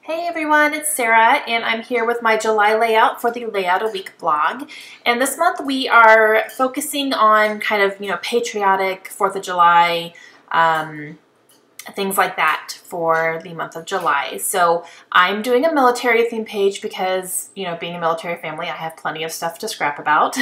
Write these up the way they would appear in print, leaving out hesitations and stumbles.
Hey everyone, it's Sarah and I'm here with my July layout for the Layout a Week blog. And this month we are focusing on kind of, patriotic 4th of July, things like that for the month of July. So I'm doing a military theme page because, being a military family, I have plenty of stuff to scrap about.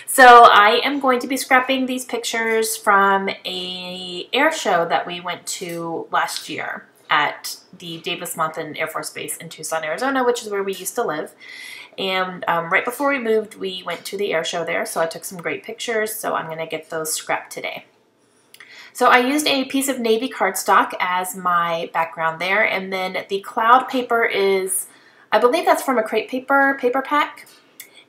So I am going to be scrapping these pictures from a air show that we went to last year at the Davis-Monthan Air Force Base in Tucson, Arizona, which is where we used to live. And right before we moved, we went to the air show there, so I took some great pictures, so I'm going to get those scrapped today. So I used a piece of navy cardstock as my background there, and then the cloud paper is, I believe that's from a crepe paper pack,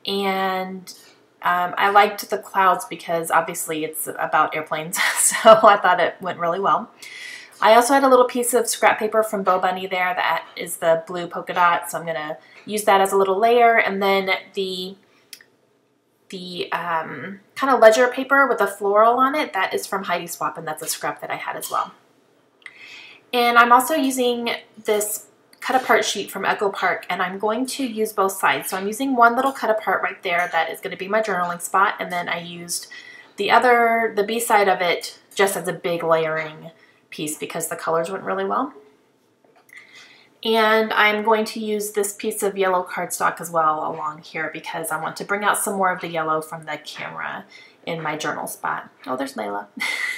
and I liked the clouds because obviously it's about airplanes, so I thought it went really well. I also had a little piece of scrap paper from Bo Bunny there that is the blue polka dot, so I'm going to use that as a little layer. And then the kind of ledger paper with a floral on it, that is from Heidi Swap, and that's a scrap that I had as well. And I'm also using this cut apart sheet from Echo Park, and I'm going to use both sides. So I'm using one little cut apart right there that is going to be my journaling spot, and then I used the B side of it just as a big layering piece because the colors went really well. And I'm going to use this piece of yellow cardstock as well along here because I want to bring out some more of the yellow from the camera in my journal spot. Oh, there's Layla.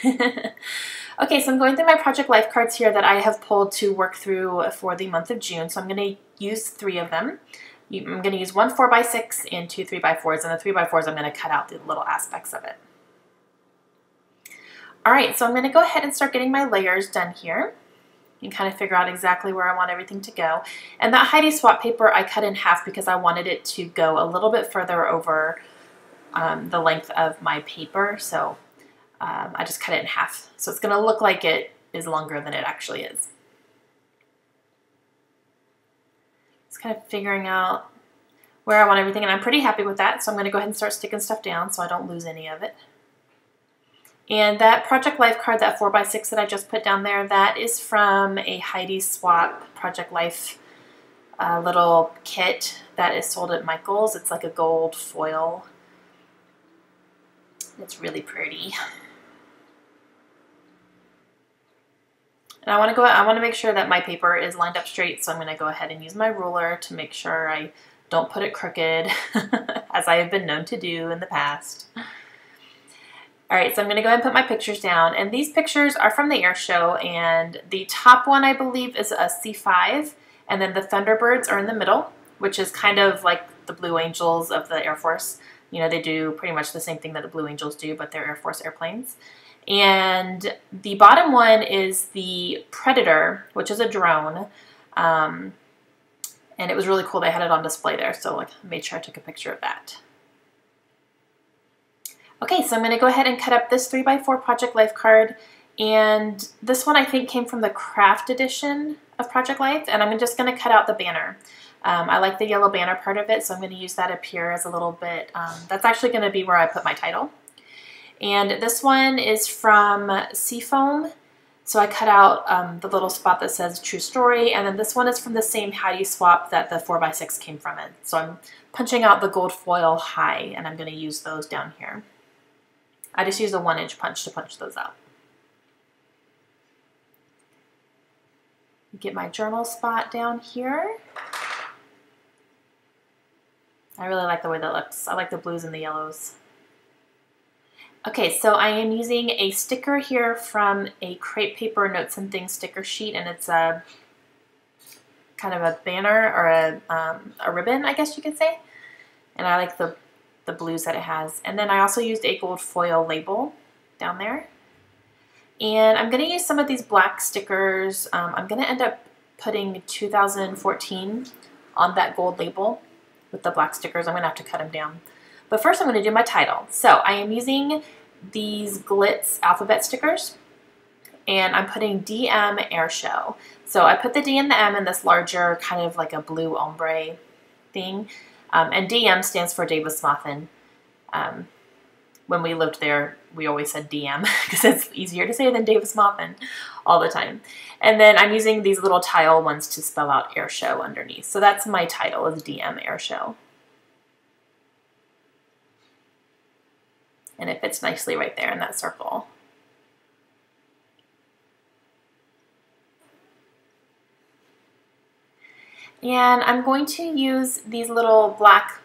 Okay, so I'm going through my Project Life cards here that I have pulled to work through for the month of June. So I'm going to use 3 of them. I'm going to use 1 4x6 and 2 3x4s, and the 3x4s I'm going to cut out the little aspects of it. All right, so I'm going to go ahead and start getting my layers done here and kind of figure out exactly where I want everything to go. And that Heidi Swap paper I cut in half because I wanted it to go a little bit further over the length of my paper. So I just cut it in half. So it's going to look like it is longer than it actually is. Just kind of figuring out where I want everything, and I'm pretty happy with that. So I'm going to go ahead and start sticking stuff down so I don't lose any of it. And that Project Life card, that 4x6 that I just put down there, that is from a Heidi Swap Project Life little kit that is sold at Michael's. It's like a gold foil. It's really pretty. And I want to make sure that my paper is lined up straight, so I'm going to go ahead and use my ruler to make sure I don't put it crooked, as I have been known to do in the past. All right, so I'm going to go ahead and put my pictures down, and these pictures are from the air show, and the top one I believe is a C5, and then the Thunderbirds are in the middle, which is kind of like the Blue Angels of the Air Force. They do pretty much the same thing that the Blue Angels do, but they're Air Force airplanes. And the bottom one is the Predator, which is a drone, and it was really cool. They had it on display there, so I made sure I took a picture of that. Okay, so I'm going to go ahead and cut up this 3x4 Project Life card, and this one I think came from the craft edition of Project Life, and I'm just going to cut out the banner. I like the yellow banner part of it, so I'm going to use that up here as a little bit. That's actually going to be where I put my title. And this one is from Seafoam, so I cut out the little spot that says True Story, and then this one is from the same Heidi Swap that the 4x6 came from it. So I'm punching out the gold foil high, and I'm going to use those down here. I just use a 1-inch punch to punch those out. Get my journal spot down here. I really like the way that looks. I like the blues and the yellows. Okay, so I am using a sticker here from a crepe paper Notes and Things sticker sheet, and it's a kind of a banner or a ribbon, I guess you could say. And I like the blues that it has. And then I also used a gold foil label down there. And I'm going to use some of these black stickers. I'm going to end up putting 2014 on that gold label with the black stickers. I'm going to have to cut them down. But first I'm going to do my title. So I am using these Glitz alphabet stickers, and I'm putting DM Air Show. So I put the D and the M in this larger kind of like a blue ombre thing. And DM stands for Davis-Monthan. when we lived there, we always said DM because it's easier to say than Davis-Monthan all the time. And then I'm using these little tile ones to spell out air show underneath. So that's my title, is DM Air Show. And it fits nicely right there in that circle. And I'm going to use these little black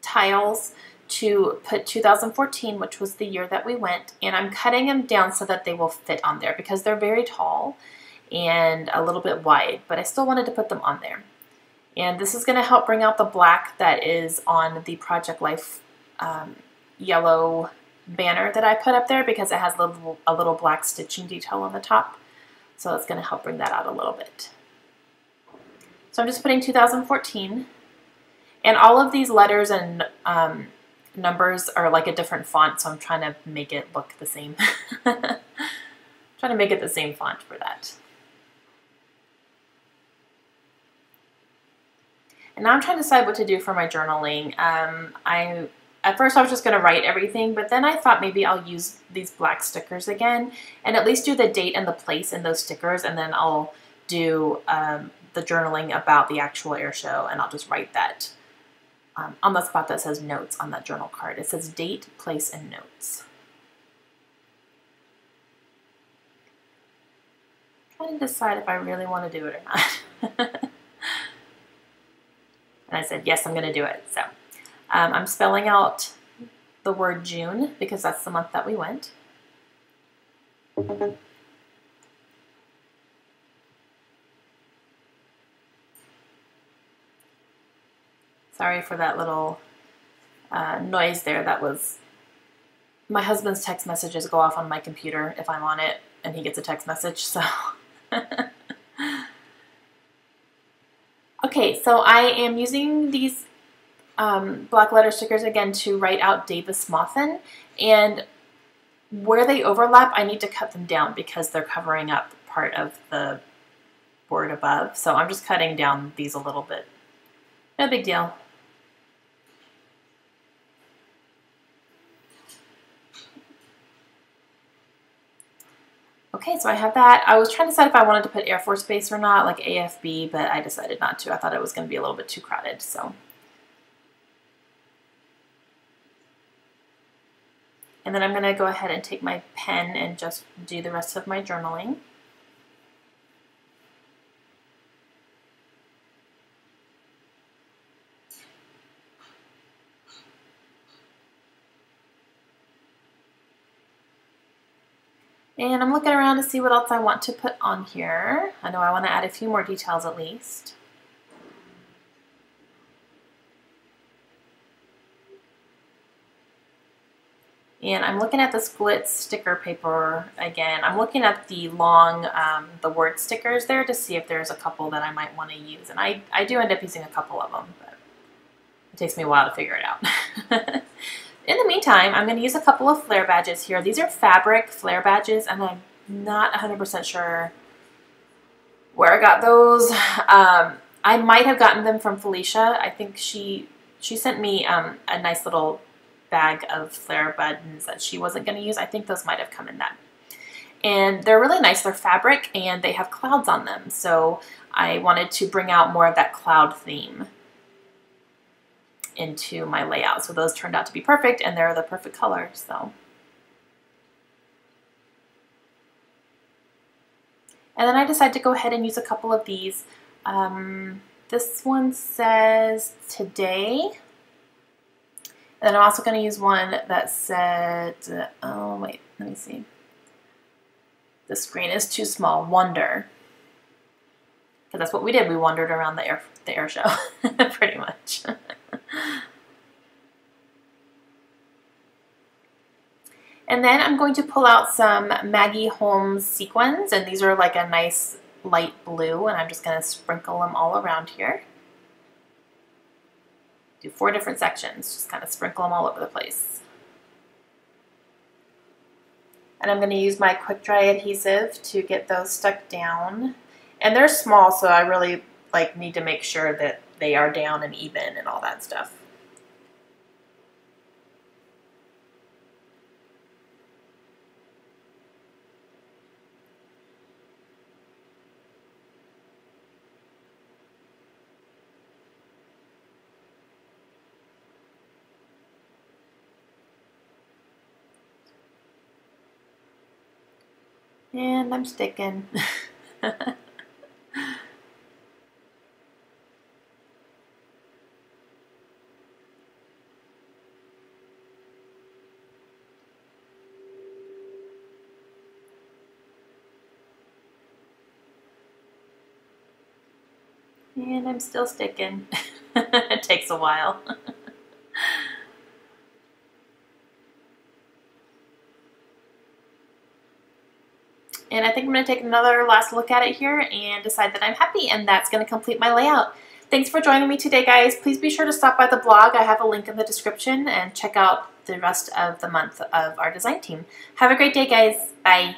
tiles to put 2014, which was the year that we went, and I'm cutting them down so that they will fit on there because they're very tall and a little bit wide, but I still wanted to put them on there. And this is going to help bring out the black that is on the Project Life yellow banner that I put up there because it has a little black stitching detail on the top. So it's going to help bring that out a little bit. So I'm just putting 2014. And all of these letters and numbers are like a different font, so I'm trying to make it look the same. Trying to make it the same font for that. And now I'm trying to decide what to do for my journaling. At first I was just going to write everything, but then I thought maybe I'll use these black stickers again and at least do the date and the place in those stickers, and then I'll do the journaling about the actual air show, and I'll just write that on the spot that says notes on that journal card. It says date, place, and notes. I'm trying to decide if I really want to do it or not. And I said, yes, I'm going to do it. So I'm spelling out the word June because that's the month that we went. Sorry for that little noise there. That was my husband's text messages go off on my computer if I'm on it and he gets a text message. So okay, so I am using these black letter stickers again to write out Davis-Monthan, and where they overlap I need to cut them down because they're covering up part of the word above. So I'm just cutting down these a little bit. No big deal. Okay, so I have that. I was trying to decide if I wanted to put Air Force Base or not, like AFB, but I decided not to. I thought it was going to be a little bit too crowded, so. And then I'm going to go ahead and take my pen and just do the rest of my journaling. And I'm looking around to see what else I want to put on here. I know I want to add a few more details at least. And I'm looking at the split sticker paper again. I'm looking at the long, the word stickers there to see if there's a couple that I might want to use. And I do end up using a couple of them, but it takes me a while to figure it out. In the meantime, I'm going to use a couple of flare badges here. These are fabric flare badges, and I'm not 100% sure where I got those. I might have gotten them from Felicia. I think she sent me a nice little bag of flare buttons that she wasn't going to use. I think those might have come in that. And they're really nice. They're fabric, and they have clouds on them. So I wanted to bring out more of that cloud theme into my layout. So those turned out to be perfect, and they're the perfect color. So, and then I decided to go ahead and use a couple of these. This one says today, and then I'm also going to use one that said, oh wait, let me see. The screen is too small. Wonder, because that's what we did. We wandered around the air show, pretty much. And then I'm going to pull out some Maggie Holmes sequins, and these are like a nice light blue, and I'm just going to sprinkle them all around here. Do 4 different sections, just kind of sprinkle them all over the place. And I'm going to use my quick dry adhesive to get those stuck down. And they're small, so I really need to make sure that they are down and even and all that stuff. And I'm sticking. And I'm still sticking. It takes a while. And I think I'm going to take another last look at it here and decide that I'm happy, and that's going to complete my layout. Thanks for joining me today, guys. Please be sure to stop by the blog. I have a link in the description, and check out the rest of the month of our design team. Have a great day, guys. Bye.